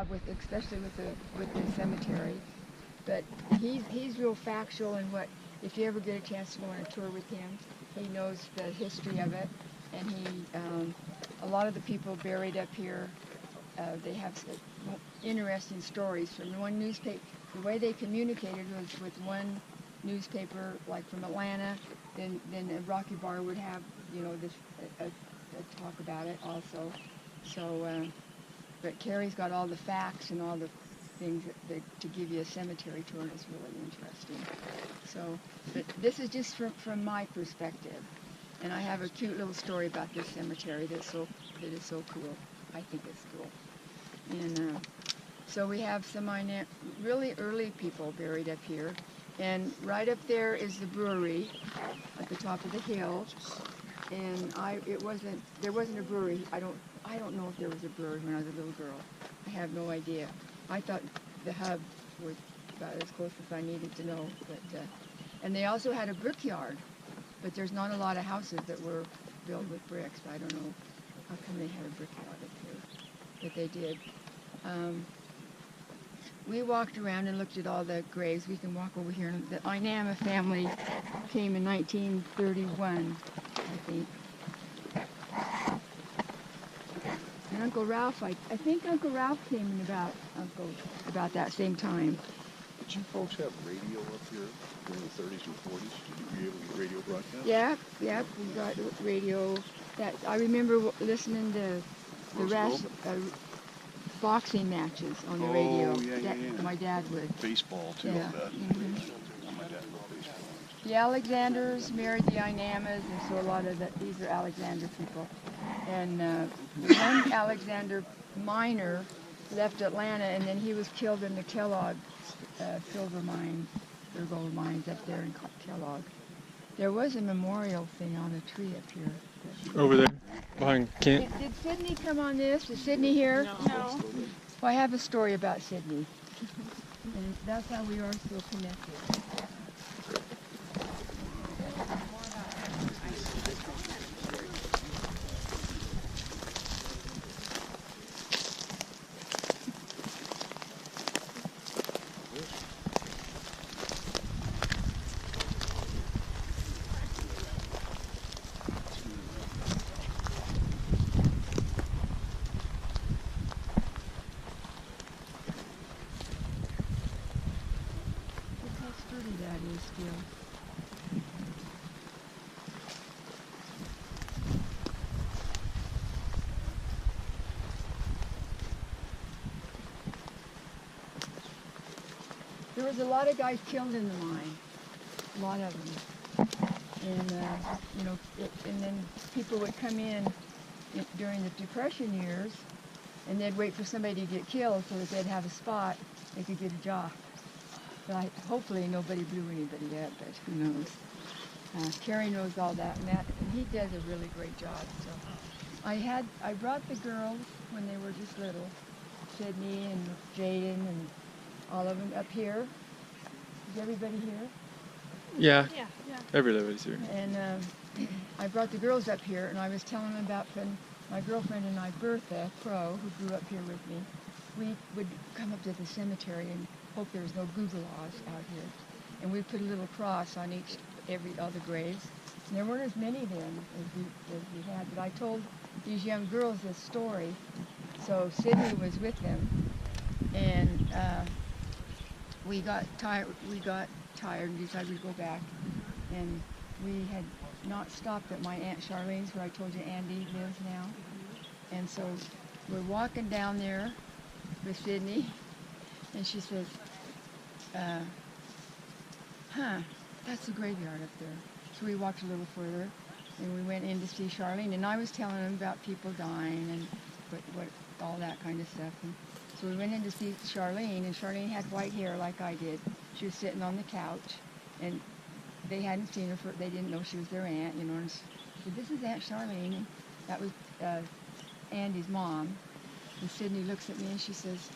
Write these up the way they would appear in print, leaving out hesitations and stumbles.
job with, especially with the cemetery. But he's real factual in what. If you ever get a chance to go on a tour with him, he knows the history of it, and a lot of the people buried up here, they have interesting stories from one newspaper. The way they communicated was with one newspaper, like from Atlanta, then a Rocky Bar would have, this a talk about it also. So, but Carrie's got all the facts and all the things to give you a cemetery tour, and it's really interesting. So, but this is just from my perspective, and I have a cute little story about this cemetery that is so cool. I think it's cool. And so we have some really early people buried up here, and right up there is the brewery at the top of the hill. And there wasn't a brewery. I don't know if there was a brewery when I was a little girl. I have no idea. I thought the hub was about as close as I needed to know. But and they also had a brickyard, but there's not a lot of houses that were built with bricks. I don't know how come they had a brickyard up here, but they did. We walked around and looked at all the graves. We can walk over here. The Inama family came in 1931, I think. And Uncle Ralph, I think Uncle Ralph came in about that same time. Did you folks have radio up here during the 30s or 40s? Did you be able to get radio broadcast? Yeah, we got radio. That I remember listening to the boxing matches on the radio. Yeah. My dad would. Baseball too. Yeah. Mm-hmm. My dad loved baseball. The Alexanders married the Inamas, and so a lot of these are Alexander people. And one Alexander miner left Atlanta, and then he was killed in the Kellogg silver mine, or gold mines up there in Kellogg. There was a memorial thing on a tree up here. Over there, behind Kent. Did Sydney come on this? Is Sydney here? No. Well, I have a story about Sydney, and that's how we are still connected. There was a lot of guys killed in the mine, a lot of them, and and then people would come in during the Depression years, and they'd wait for somebody to get killed so that they'd have a spot, they could get a job. But hopefully nobody blew anybody up, but who knows. Kerry knows all that, and he does a really great job. So I brought the girls when they were just little, Sydney and Jaden and all of them up here. Is everybody here? Yeah. Yeah. Everybody's here. And I brought the girls up here, and I was telling them about when my girlfriend and I, Bertha Crow, who grew up here with me, we would come up to the cemetery and hope there was no Googlawes out here. And we'd put a little cross on all the graves. And there weren't as many then as we had, but I told these young girls this story. So Sydney was with them, and we got tired and decided we'd go back. And we had not stopped at my Aunt Charlene's, where I told you Andy lives now. And so we're walking down there with Sydney, and she says, that's the graveyard up there. So we walked a little further, and we went in to see Charlene, and I was telling them about people dying and what all that kind of stuff. And so we went in to see Charlene, and Charlene had white hair like I did. She was sitting on the couch, and they hadn't seen her they didn't know she was their aunt, and so this is Aunt Charlene, and that was Andy's mom. And Sydney looks at me and she says,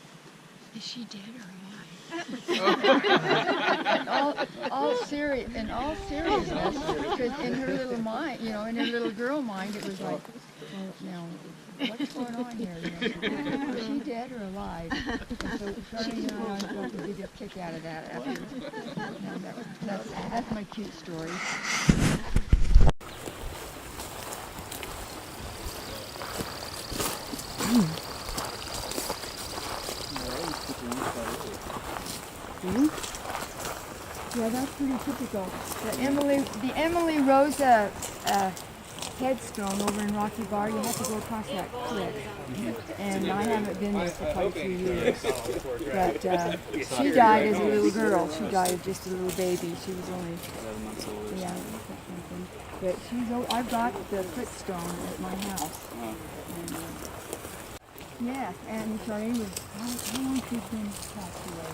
Is she dead or alive? In all seriousness, because in her little mind, in her little girl mind, it was like, well, now, what's going on here? Is she dead or alive? And so Charlene and I always got to give you a kick out of that. That's my cute story. Yeah, that's pretty typical. The Emily Rosa headstone over in Rocky Bar, you have to go across that cliff. And I haven't been there for quite a few years. But she died as a little girl. She died just a little baby. She was only 11 months old. Yeah, something. But I've got the footstone at my house. And, yeah, and Charlene was, how long she's been passed away?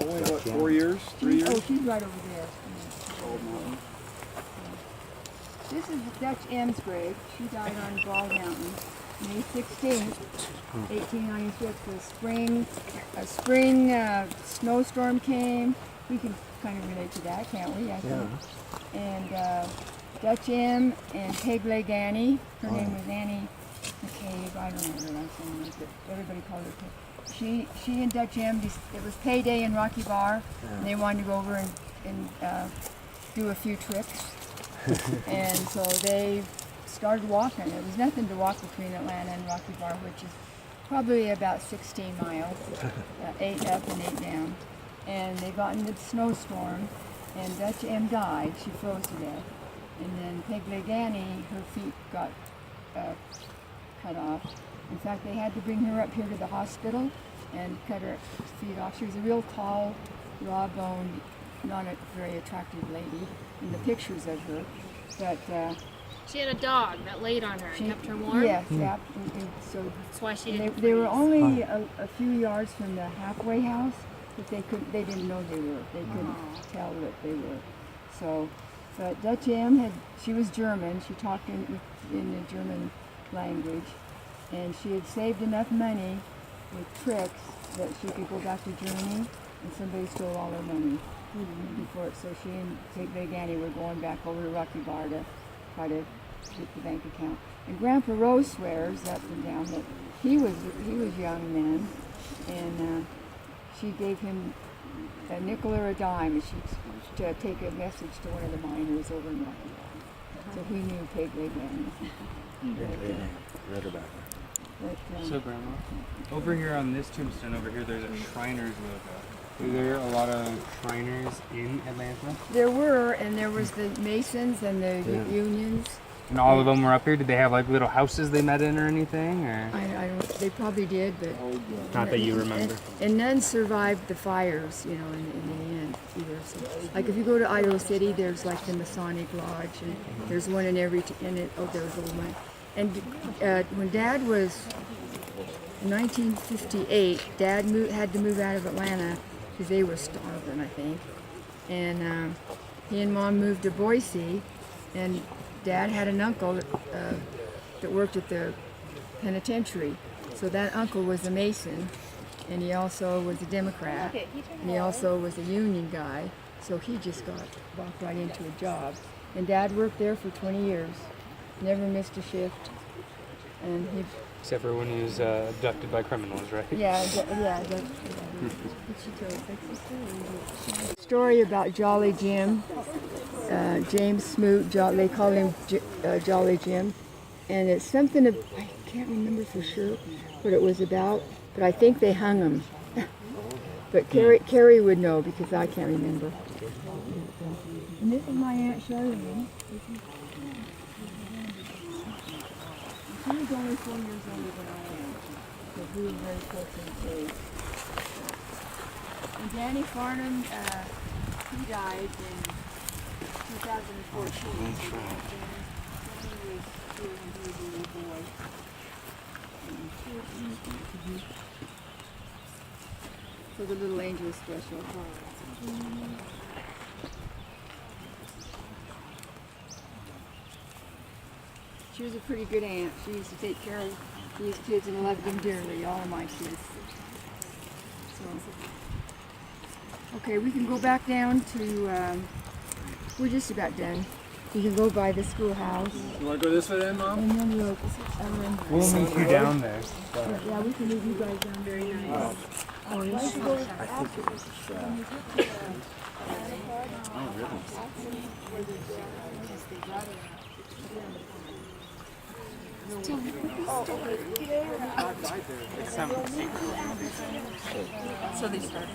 Only what, 4 years? 3 years? Oh, she's right over there. This is Dutch M's grave. She died on Bald Mountain, May 16th, 1896. A spring snowstorm came. We can kind of relate to that, can't we? I think. Yeah. And Dutch M and Peg Legani. Her name was Annie McCabe. I don't know her last name, but everybody called her Peg. She and Dutch M, it was payday in Rocky Bar, and they wanted to go over and do a few trips. And so they started walking. There was nothing to walk between Atlanta and Rocky Bar, which is probably about 16 miles, 8 up and 8 down. And they got in the snowstorm, and Dutch M died. She froze to death. And then Peg Legani, her feet got cut off. In fact, they had to bring her up here to the hospital and cut her feet off. She was a real tall, raw-boned, not a very attractive lady in the pictures of her. But she had a dog that laid on her and kept her warm? Yes, yeah. So that's why she didn't they were only a few yards from the halfway house, but they didn't know they were. They couldn't tell that they were. So, but Dutch M she was German. She talked in the German language. And she had saved enough money with tricks that she could go back to Germany, and somebody stole all her money before it. So she and Peg Legani were going back over to Rocky Bar to try to get the bank account. And Grandpa Rose swears up and down that he was young then, and she gave him a nickel or a dime to take a message to one of the miners over in Rocky Bar. So he knew Peg Legani. Read about her. So, Grandma, over here on this tombstone over here, there's a Shriners logo. Were there a lot of Shriners in Atlanta? There were, and there was the Masons and the Unions. And all of them were up here? Did they have like little houses they met in or anything? Or? I don't. They probably did, but Not that you remember. And none survived the fires, in the end either. So, like if you go to Idaho City, there's like the Masonic Lodge, and there's one in every. There's one. And when Dad was in 1958, Dad had to move out of Atlanta because they were starving, I think. And he and Mom moved to Boise, and Dad had an uncle that worked at the penitentiary. So that uncle was a Mason, and he also was a Democrat, and he also was a union guy. So he just walked right into a job. And Dad worked there for 20 years. Never missed a shift, and he. Except for when he was abducted by criminals, right? Yeah. Story about Jolly Jim, James Smoot. They call him Jolly Jim, and it's something I can't remember for sure what it was about, but I think they hung him. But Carrie would know because I can't remember. And this is my Aunt Charlene. She was only 4 years older than I am, so we were very close in age. And Danny Farnham, he died in 2014. So Danny was here when he was a little boy. So the little angel is special. She was a pretty good aunt. She used to take care of these kids and loved them dearly, all of my kids. Okay, we can go back down to, we're just about done. We can go by the schoolhouse. You want to go this way then, Mom? And then We'll meet you down there. yeah, we can leave you guys down there. Very nice. Oh, we should go after. So they start.